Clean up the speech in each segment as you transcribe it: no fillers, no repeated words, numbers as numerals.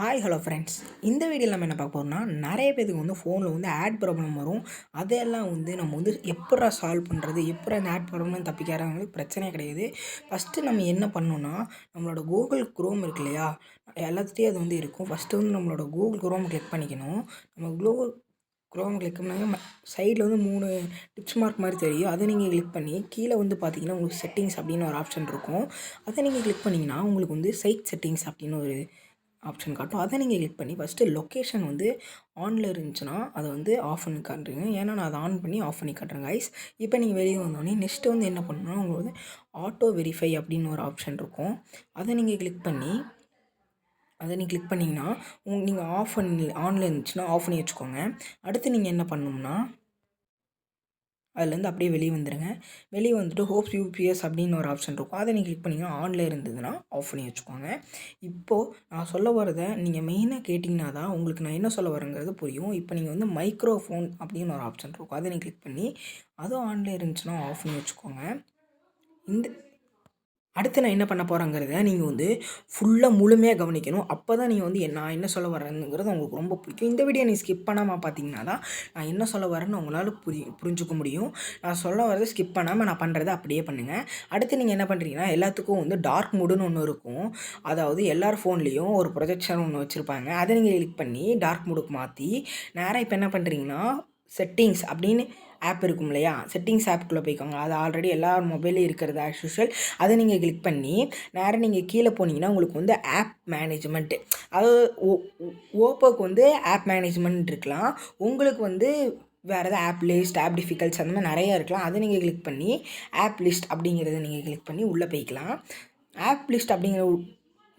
Hi hello friends. இந்த வீடியோவில் நம்ம என்ன பார்க்க போகிறோம்னா, நிறைய பேருக்கு வந்து ஃபோனில் வந்து ஆட் ப்ராப்ளம் வரும். அதெல்லாம் வந்து நம்ம வந்து எப்புட்றா சால்வ் பண்ணுறது, எப்புட்றா இந்த ஆட் ப்ராப்ளம் தப்பிக்கிறவங்களுக்கு பிரச்சனையே கிடையாது. ஃபஸ்ட்டு நம்ம என்ன பண்ணணும்னா, நம்மளோட கூகுள் குரோம் இருக்கு இல்லையா, எல்லாத்துட்டையும் அது வந்து இருக்கும். ஃபஸ்ட்டு வந்து நம்மளோட கூகுள் குரோம் கிளிக் பண்ணிக்கணும். நம்ம கூகுள் குரோம் கிளிக் பண்ணாங்க சைடில் வந்து 3 டிப்ஸ் மார்க் மாதிரி தெரியும். அதை நீங்கள் கிளிக் பண்ணி கீழே வந்து பார்த்தீங்கன்னா உங்களுக்கு செட்டிங்ஸ் அப்படின்னு ஒரு ஆப்ஷன் இருக்கும். அதை நீங்கள் கிளிக் பண்ணிங்கன்னா உங்களுக்கு வந்து சைட் செட்டிங்ஸ் அப்படின்னு ஒரு ஆப்ஷன் காட்டும். அதை நீங்கள் கிளிக் பண்ணி ஃபஸ்ட்டு லொக்கேஷன் வந்து ஆனில் இருந்துச்சுன்னா அதை வந்து ஆஃப் பண்ணி காட்டுறீங்க. ஏன்னா நான் அதை ஆன் பண்ணி ஆஃப் பண்ணி காட்டுறேன் கைஸ். இப்போ நீங்கள் வெளியே வந்தோடனே நெக்ஸ்ட்டு வந்து என்ன பண்ணணும்னா உங்களுக்கு வந்து ஆட்டோ வெரிஃபை அப்படின்னு ஒரு ஆப்ஷன் இருக்கும். அதை நீங்கள் கிளிக் பண்ணி பண்ணிங்கன்னா நீங்கள் ஆனில் இருந்துச்சுன்னா ஆஃப் பண்ணி வச்சுக்கோங்க. அடுத்து நீங்கள் என்ன பண்ணணும்னா அதுலேருந்து அப்படியே வெளியே வந்துடுங்க. வெளியே வந்துட்டு ஹோப்ஸ் யூபிஎஸ் அப்படின்னு ஒரு ஆப்ஷன் இருக்கும். அதை நீங்கள் கிளிக் பண்ணிங்கன்னா ஆன்ல இருந்ததுன்னா ஆஃப் பண்ணி வச்சுக்கோங்க. இப்போது நான் சொல்ல வரதை நீங்கள் மெயினாக கேட்டிங்கன்னா தான் உங்களுக்கு நான் என்ன சொல்ல வரேங்கிறது புரியும். இப்போ நீங்கள் வந்து மைக்ரோஃபோன் அப்படின்னு ஒரு ஆப்ஷன் இருக்கும். அதை நீங்கள் கிளிக் பண்ணி அதுவும் ஆன்ல இருந்துச்சுன்னா ஆஃப் பண்ணி வச்சுக்கோங்க. இந்த அடுத்து நான் என்ன பண்ண போகிறேங்கிறத நீங்கள் வந்து ஃபுல்லாக முழுமையாக கவனிக்கணும். அப்போ தான் நீங்கள் வந்து நான் என்ன சொல்ல வரேங்கிறது உங்களுக்கு ரொம்ப பிடிக்கும். இந்த வீடியோ நீங்கள் ஸ்கிப் பண்ணாமல் பார்த்தீங்கன்னா தான் நான் என்ன சொல்ல வரேன்னு உங்களால் புரிஞ்சுக்க முடியும். நான் சொல்ல வரதை ஸ்கிப் பண்ணாமல் நான் பண்ணுறதை அப்படியே பண்ணுங்கள். அடுத்து நீங்கள் என்ன பண்ணுறீங்கன்னா எல்லாத்துக்கும் வந்து டார்க் மோடுன்னு ஒன்று இருக்கும். அதாவது எல்லார் ஃபோன்லேயும் ஒரு ப்ரொஜெக்ஷன் ஒன்று வச்சுருப்பாங்க. அதை நீங்கள் கிளிக் பண்ணி டார்க் மோடுக்கு மாற்றி நேராக இப்போ என்ன பண்ணுறீங்கன்னா செட்டிங்ஸ் அப்படின்னு ஆப் இருக்கும் இல்லையா, செட்டிங்ஸ் ஆப்புக்குள்ளே போய்க்கோங்க. அது ஆல்ரெடி எல்லார் மொபைலும் இருக்கிறது ஆஸ் யூஷுவல். அதை நீங்கள் கிளிக் பண்ணி நேராக நீங்கள் கீழே போனீங்கன்னா உங்களுக்கு வந்து ஆப் மேனேஜ்மெண்ட், அதாவது ஓப்போக்கு வந்து ஆப் மேனேஜ்மெண்ட் இருக்கலாம். உங்களுக்கு வந்து வேறு எதாவது ஆப் லிஸ்ட், ஆப் டிஃபிகல்ட்ஸ் அந்த மாதிரி நிறையா இருக்கலாம். அதை நீங்கள் கிளிக் பண்ணி ஆப் லிஸ்ட் அப்படிங்கிறத நீங்கள் கிளிக் பண்ணி உள்ளே போய்க்கலாம். ஆப் லிஸ்ட் அப்படிங்கிற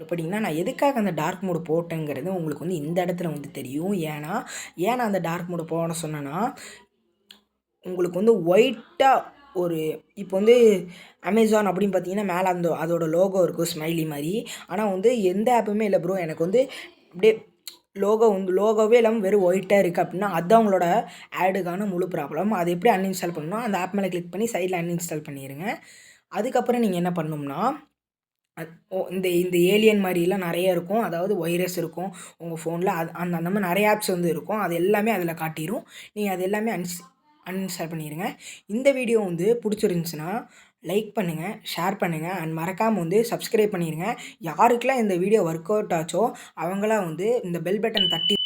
போட்டிங்கன்னா நான் எதுக்காக அந்த டார்க் மோடு போட்டேங்கிறது உங்களுக்கு வந்து இந்த இடத்துல வந்து தெரியும். ஏன்னா அந்த டார்க் மோடு போட சொன்னேன்னா உங்களுக்கு வந்து ஒயிட்டாக ஒரு இப்போ வந்து அமேசான் அப்படின்னு பார்த்தீங்கன்னா மேலே அதோட லோகோ இருக்கும் ஸ்மைலி மாதிரி. ஆனால் வந்து எந்த ஆப்புமே இல்லை ப்ரோ, எனக்கு வந்து அப்படியே லோகோவே இல்லாமல் வெறும் ஒயிட்டாக இருக்குது அப்படின்னா அதுதான் உங்களோட ஆடுக்கான முழு ப்ராப்ளம். அதை எப்படி அன்இன்ஸ்டால் பண்ணணும், அந்த ஆப் மேலே கிளிக் பண்ணி சைடில் அன்இன்ஸ்டால் பண்ணிடுங்க. அதுக்கப்புறம் நீங்கள் என்ன பண்ணணும்னா இந்த இந்த ஏலியன் மாதிரிலாம் நிறைய இருக்கும். அதாவது வைரஸ் இருக்கும் உங்கள் ஃபோனில். அந்த மாதிரி நிறைய ஆப்ஸ் வந்து இருக்கும். அது எல்லாமே அதில் காட்டிடும். நீங்கள் அது எல்லாமே அன்இன்ஸ்டால் பண்ணிடுங்க. இந்த வீடியோ வந்து பிடிச்சிருந்துச்சுன்னா லைக் பண்ணுங்கள், ஷேர் பண்ணுங்கள் அண்ட் மறக்காமல் வந்து சப்ஸ்கிரைப் பண்ணிடுங்க. யாருக்கெல்லாம் இந்த வீடியோ ஒர்க் அவுட் ஆச்சோ அவங்களாம் வந்து இந்த பெல் பட்டன் தட்டி